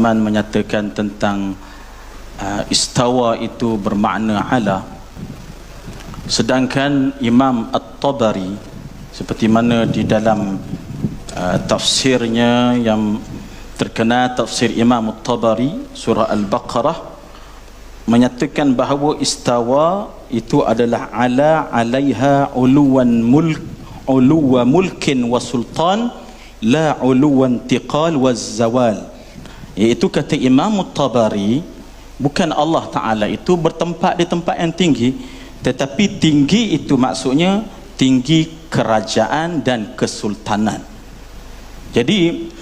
zaman menyatakan tentang istawa itu bermakna ala, sedangkan Imam At-Tabari seperti mana di dalam tafsirnya yang terkenal, tafsir Imam At-Tabari surah Al-Baqarah, menyatakan bahawa istawa itu adalah ala alaiha uluwa mulkin wa sultan la uluwa intiqal wa zawal. Iaitu kata Imam At-Tabari, bukan Allah Ta'ala itu bertempat di tempat yang tinggi, tetapi tinggi itu maksudnya tinggi kerajaan dan kesultanan. Jadi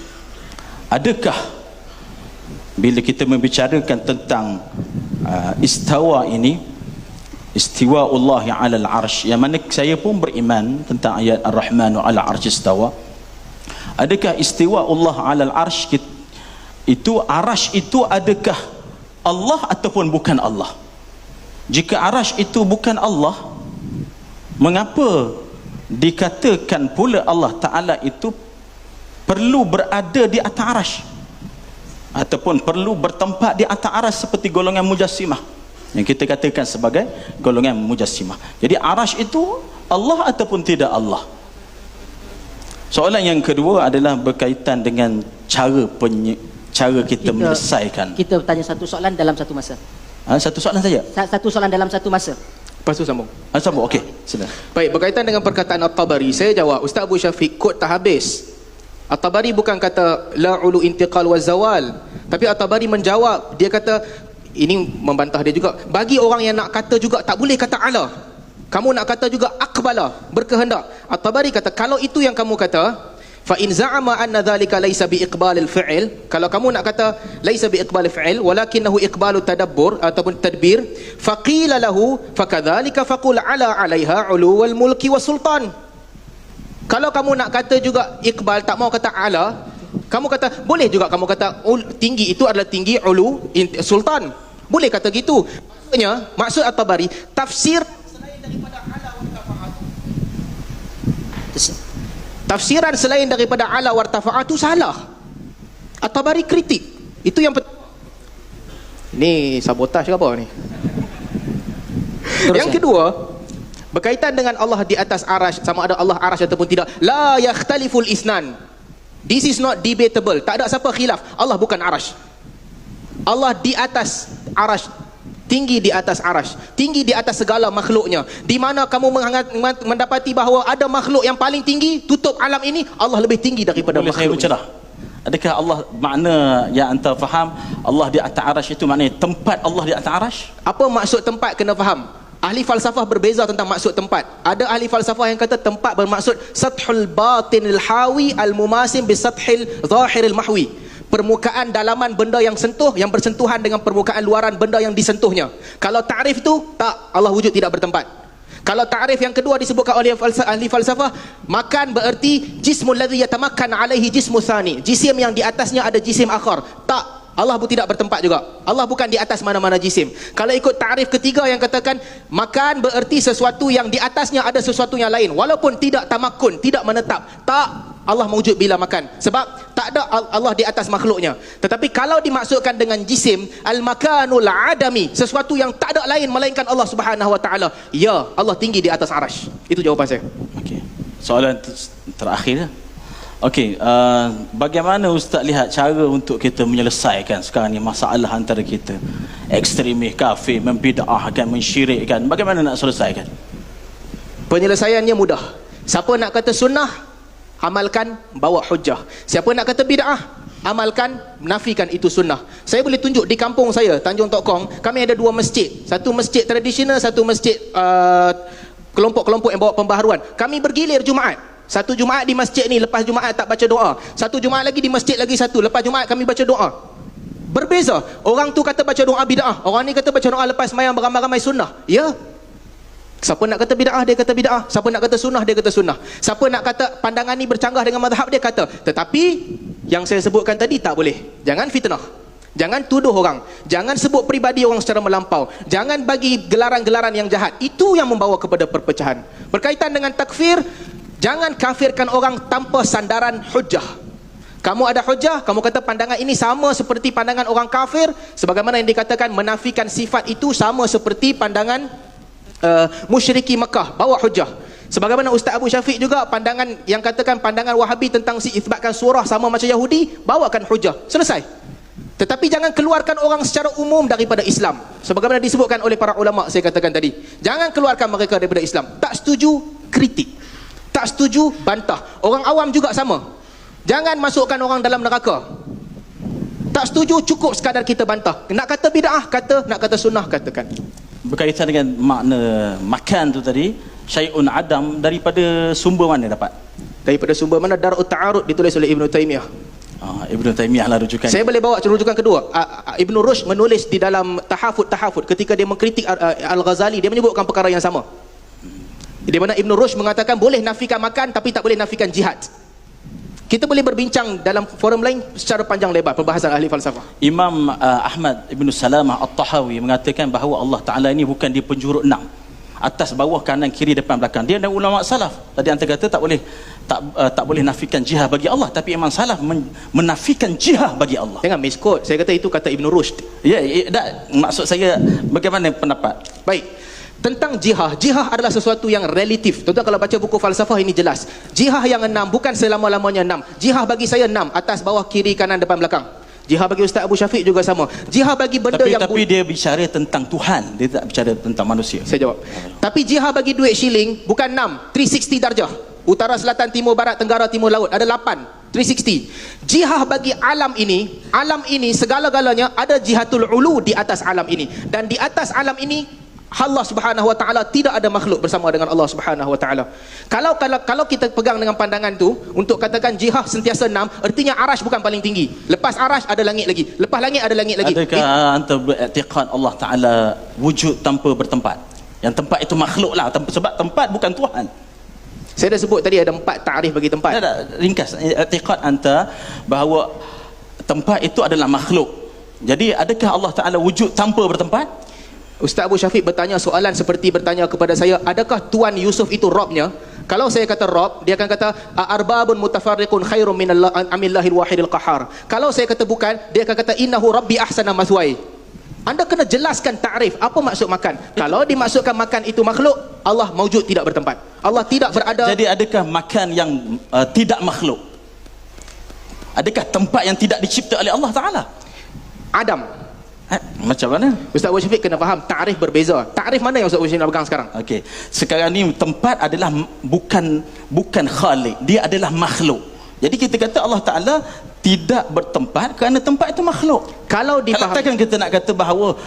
adakah bila kita membicarakan tentang istawa ini, istiwa Allah ala al-arsh, yang mana saya pun beriman tentang ayat Ar-Rahmanu ala arsh istawa, adakah istiwa Allah ala al-arsh itu, arsh itu adakah Allah ataupun bukan Allah? Jika arsh itu bukan Allah, mengapa dikatakan pula Allah Ta'ala itu perlu berada di atas arsh ataupun perlu bertempat di atas arsh seperti golongan mujassimah yang kita katakan sebagai golongan mujassimah? Jadi arsh itu Allah ataupun tidak Allah? Soalan yang kedua adalah berkaitan dengan cara kita menyelesaikan. Kita tanya satu soalan dalam satu masa. Satu soalan saja? Satu soalan dalam satu masa. Lepas tu sambung. Sambung, okey. Sila. Baik, berkaitan dengan perkataan At-Tabari, saya jawab, Ustaz Abu Syafiq, kod tak habis. At-Tabari bukan kata la ulu intiqal wa zawal, tapi At-Tabari menjawab, dia kata, ini membantah dia juga, bagi orang yang nak kata juga tak boleh kata ala, kamu nak kata juga aqbala, berkehendak. At-Tabari kata, kalau itu yang kamu kata, fa in za'ama anna dhalika laysa bi iqbalil fi'il, kalau kamu nak kata laysa bi iqbalil fi'il walakinahu iqbalu tadabbur ataupun tadbir, faqila lahu fakadzalika faqul ala 'alaiha 'uluwal mulki wa sultan. Kalau kamu nak kata juga iqbal, tak mau kata ala, kamu kata boleh juga kamu kata tinggi itu adalah tinggi ulu sultan, boleh kata gitu. Maksudnya, maksud At-Tabari, tafsir selain daripada ala wa tafa'at, tafsiran selain daripada ala wa tafa'at itu salah. At-Tabari kritik. Itu yang ini sabotaj ke apa ni? Yang kedua, berkaitan dengan Allah di atas arash, sama ada Allah arash ataupun tidak, la yakhtaliful isnan, this is not debatable, tak ada siapa khilaf, Allah bukan arash. Allah di atas arash, tinggi di atas arash, tinggi di atas segala makhluknya. Di mana kamu mendapati bahawa ada makhluk yang paling tinggi tutup alam ini, Allah lebih tinggi daripada makhluk ini. Adakah Allah, makna yang anda faham Allah di atas arash itu maknanya tempat Allah di atas arash? Apa maksud tempat kena faham? Ahli falsafah berbeza tentang maksud tempat. Ada ahli falsafah yang kata tempat bermaksud sathul batinil hawi al-mumasim bi sathil zahiril mahwi, permukaan dalaman benda yang sentuh, yang bersentuhan dengan permukaan luaran benda yang disentuhnya. Kalau ta'rif itu, tak, Allah wujud tidak bertempat. Kalau ta'rif yang kedua disebutkan oleh ahli falsafah, makan bererti jismul ladzi yatamakkan alaihi jismu tsani, jisim yang di atasnya ada jisim akhar. Tak, Allah pun tidak bertempat juga. Allah bukan di atas mana-mana jisim. Kalau ikut ta'rif ketiga yang katakan makan bererti sesuatu yang di atasnya ada sesuatu yang lain, walaupun tidak tamakun, tidak menetap. Tak, Allah mewujud bila makan, sebab tak ada Allah di atas makhluknya. Tetapi kalau dimaksudkan dengan jisim, al-makanul adami, sesuatu yang tak ada lain melainkan Allah Subhanahu wa taala, ya, Allah tinggi di atas arash. Itu jawapan saya. Okey. Soalan terakhir. Okey, bagaimana Ustaz lihat cara untuk kita menyelesaikan sekarang ni masalah antara kita, ekstremis, kafir, membid'ahkan, mensyirikkan, bagaimana nak selesaikan? Penyelesaiannya mudah. Siapa nak kata sunnah, amalkan, bawa hujah. Siapa nak kata bid'ah, amalkan, nafikan itu sunnah. Saya boleh tunjuk di kampung saya, Tanjung Tok Kong, kami ada dua masjid. Satu masjid tradisional, satu masjid kelompok-kelompok yang bawa pembaharuan. Kami bergilir Jumaat. Satu Jumaat di masjid ni, lepas Jumaat tak baca doa. Satu Jumaat lagi di masjid lagi satu, lepas Jumaat kami baca doa. Berbeza. Orang tu kata baca doa bid'ah, orang ni kata baca doa lepas mayang beramai-ramai sunnah. Ya. Siapa nak kata bid'ah, dia kata bid'ah. Siapa nak kata sunnah, dia kata sunnah. Siapa nak kata pandangan ni bercanggah dengan mazhab, dia kata. Tetapi yang saya sebutkan tadi tak boleh. Jangan fitnah, jangan tuduh orang, jangan sebut peribadi orang secara melampau, jangan bagi gelaran-gelaran yang jahat. Itu yang membawa kepada perpecahan. Berkaitan dengan takfir, jangan kafirkan orang tanpa sandaran hujah. Kamu ada hujah, kamu kata pandangan ini sama seperti pandangan orang kafir, sebagaimana yang dikatakan menafikan sifat itu sama seperti pandangan musyriki Mekah, bawa hujah. Sebagaimana Ustaz Abu Syafiq juga, pandangan yang katakan pandangan Wahabi tentang isbatkan surah sama macam Yahudi, bawakan hujah, selesai. Tetapi jangan keluarkan orang secara umum daripada Islam. Sebagaimana disebutkan oleh para ulama, saya katakan tadi, jangan keluarkan mereka daripada Islam. Tak setuju, kritik. Tak setuju, bantah. Orang awam juga sama. Jangan masukkan orang dalam neraka. Tak setuju, cukup sekadar kita bantah. Nak kata bid'ah, kata. Nak kata sunnah, katakan. Berkaitan dengan makna makan tu tadi, syai'un adam, daripada sumber mana dapat? Daripada sumber mana? Dar'ut Ta'arud, ditulis oleh Ibn Taymiyah. Ibn Taymiyah lah rujukan. Saya boleh bawa rujukan kedua. Ibn Rushd menulis di dalam Tahafud ketika dia mengkritik Al-Ghazali, dia menyebutkan perkara yang sama. Di mana Ibn Rushd mengatakan boleh nafikan makan tapi tak boleh nafikan jihad. Kita boleh berbincang dalam forum lain secara panjang lebar perbahasan ahli falsafah. Imam Ahmad Ibn Salamah At-Tahawi mengatakan bahawa Allah Ta'ala ini bukan di penjuru 6, atas, bawah, kanan, kiri, depan, belakang. Dia dan ulama salaf tadi anda kata tak boleh nafikan jihad bagi Allah, tapi Imam Salaf menafikan jihad bagi Allah. Jangan misquote. Saya kata itu kata Ibn Rushd. Ya, maksud saya bagaimana pendapat? Baik. Tentang jihad adalah sesuatu yang relatif. Tuan-tuan kalau baca buku falsafah ini jelas. Jihad yang 6 bukan selama-lamanya 6. Jihad bagi saya 6, atas, bawah, kiri, kanan, depan, belakang. Jihad bagi Ustaz Abu Syafiq juga sama. Jihad bagi benda tapi dia bicara tentang Tuhan, dia tak bicara tentang manusia. Saya jawab. Tapi jihad bagi duit shilling bukan 6, 360 darjah. Utara, selatan, timur, barat, tenggara, timur, laut. Ada 8, 360. Jihad bagi alam ini segala-galanya ada jihadul ulu di atas alam ini. Dan di atas alam ini Allah Subhanahu wa taala tidak ada makhluk bersama dengan Allah Subhanahu wa taala. Kalau kita pegang dengan pandangan tu untuk katakan jihad sentiasa 6, artinya arash bukan paling tinggi. Lepas arash ada langit lagi. Lepas langit ada langit lagi. Adakah anta beriktikad Allah Taala wujud tanpa bertempat? Yang tempat itu makhluk lah, sebab tempat bukan Tuhan. Saya dah sebut tadi ada 4 takrif bagi tempat. Ringkas, i'tiqad anta bahawa tempat itu adalah makhluk. Jadi adakah Allah Taala wujud tanpa bertempat? Ustaz Abu Syafiq bertanya soalan seperti bertanya kepada saya, adakah Tuan Yusuf itu Robnya? Kalau saya kata Rob, dia akan kata arbabun mutafarriqun khairum min amillahil wahidil qahar. Kalau saya kata bukan, dia akan kata innahu rabbi ahsana mathwai. Anda kena jelaskan takrif apa maksud makan. Kalau dimaksudkan makan itu makhluk, Allah maujud, tidak bertempat. Allah tidak berada. Jadi adakah makan yang tidak makhluk? Adakah tempat yang tidak dicipta oleh Allah Taala? Adam. Macam mana? Ustaz Abu Syafiq kena faham takrif berbeza. Takrif mana yang Ustaz Abu Syafiq nak pegang sekarang? Okey. Sekarang ni tempat adalah bukan khaliq, dia adalah makhluk. Jadi kita kata Allah Taala tidak bertempat kerana tempat itu makhluk. Kalau dipahami, kita nak kata bahawa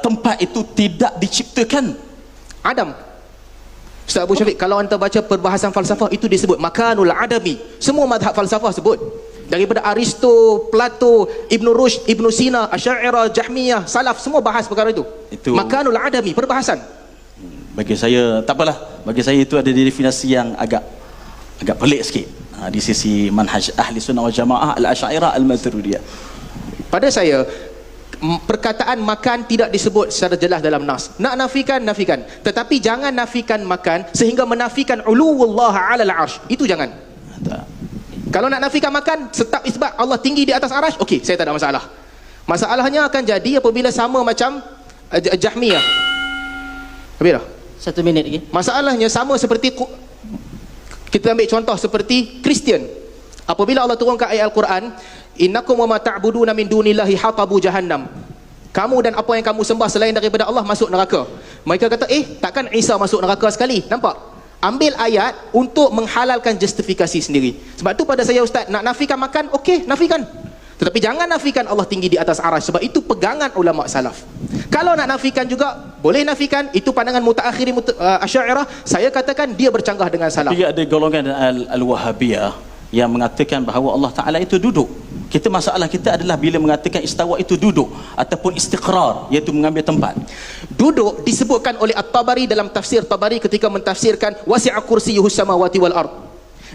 tempat itu tidak diciptakan. Adam. Ustaz Abu Syafiq, kalau anda baca perbahasan falsafah itu disebut makanul adami. Semua mazhab falsafah sebut. Daripada Aristo, Plato, Ibn Rushd, Ibn Sina, Asy'ariyah, Jahmiyah, Salaf, semua bahas perkara itu. Makanul adami, perbahasan. Bagi saya tak apalah. Bagi saya itu ada definisi yang agak pelik sikit. Di sisi manhaj ahli sunnah wal jamaah al-Asy'ariyah al-Maturidiyah. Pada saya perkataan makan tidak disebut secara jelas dalam nas. Nak nafikan, tetapi jangan nafikan makan sehingga menafikan uluwullah 'alal 'arsy. Itu jangan. Kalau nak nafikan makan, tetap isbat Allah tinggi di atas arash, okey, saya tak ada masalah. Masalahnya akan jadi apabila sama macam Jahmiyah. Habis dah? 1 minit lagi. Masalahnya sama seperti, kita ambil contoh seperti Kristian. Apabila Allah turunkan ayat Al-Quran, innakum wa ma ta'buduna min dunillahi hatabu jahannam. Kamu dan apa yang kamu sembah selain daripada Allah masuk neraka. Mereka kata, takkan Isa masuk neraka sekali? Nampak? Ambil ayat untuk menghalalkan justifikasi sendiri. Sebab tu pada saya, Ustaz, nak nafikan makan, okey, nafikan. Tetapi jangan nafikan Allah tinggi di atas arash, sebab itu pegangan ulama salaf. Kalau nak nafikan juga, boleh nafikan. Itu pandangan mutaakhirin Asy'ariyah. Saya katakan dia bercanggah dengan salaf. Tapi ada golongan al-Wahabiyah yang mengatakan bahawa Allah Ta'ala itu duduk. Masalah kita adalah bila mengatakan istawa itu duduk ataupun istiqrar, iaitu mengambil tempat. Duduk disebutkan oleh At-Tabari dalam tafsir Tabari ketika mentafsirkan wasi'a kursiyyuhus samawati wal ard.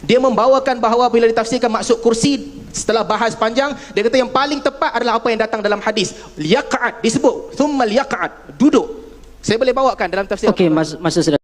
Dia membawakan bahawa bila ditafsirkan maksud kursi, setelah bahas panjang, dia kata yang paling tepat adalah apa yang datang dalam hadis. Liyaq'ad disebut, thumma liyaq'ad, duduk. Saya boleh bawakan dalam tafsir. Okey, masa sudah